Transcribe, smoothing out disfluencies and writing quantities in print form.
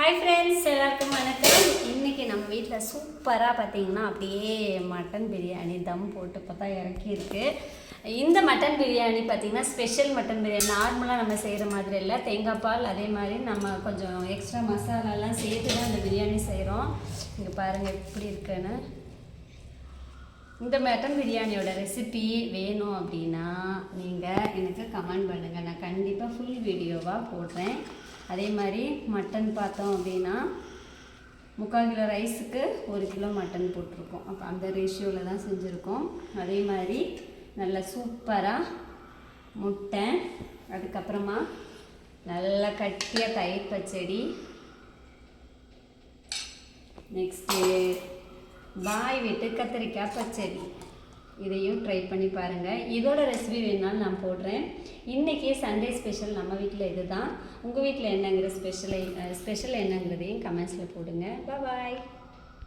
Hi friends, எல்லாருக்கும் வணக்கம். இன்றைக்கி நம்ம வீட்டில் சூப்பராக பார்த்தீங்கன்னா அப்படியே மட்டன் பிரியாணி தம் போட்டு பார்த்தா இறக்கியிருக்கு. இந்த மட்டன் பிரியாணி பார்த்திங்கன்னா ஸ்பெஷல் மட்டன் பிரியாணி. நார்மலாக நம்ம செய்கிற மாதிரி இல்லை, தேங்காய் பால் அதே மாதிரி நம்ம கொஞ்சம் எக்ஸ்ட்ரா மசாலாலாம் சேர்த்து தான் இந்த பிரியாணி செய்கிறோம். இங்கே பாருங்கள் எப்படி இருக்குன்னு. இந்த மட்டன் பிரியாணியோட ரெசிபி வேணும் அப்படின்னா நீங்கள் எனக்கு கமெண்ட் பண்ணுங்கள், நான் கண்டிப்பாக ஃபுல் வீடியோவாக போடுறேன். அதே மாதிரி மட்டன் பார்த்தோம் அப்படின்னா 3/4 கிலோ ரைஸுக்கு 1 கிலோ மட்டன் போட்டிருக்கோம். அப்போ அந்த ரேஷியோவில் தான் செஞ்சுருக்கோம். அதே மாதிரி நல்லா சூப்பராக முட்டை, அதுக்கப்புறமா நல்லா கட்டிய தயிர் பச்சடி, நெக்ஸ்ட்டு பாய் வீட்டு கத்திரிக்காய் பச்சடி. இதையும் ட்ரை பண்ணி பாருங்கள். இதோட ரெசிபி வேணுனாலும் நான் போடுறேன். இன்றைக்கி சண்டே ஸ்பெஷல் நம்ம வீட்டில் இது தான். உங்கள் வீட்டில் என்னங்கிற ஸ்பெஷல் என்னங்கிறதையும் கமெண்ட்ஸில் போடுங்க. பாய்.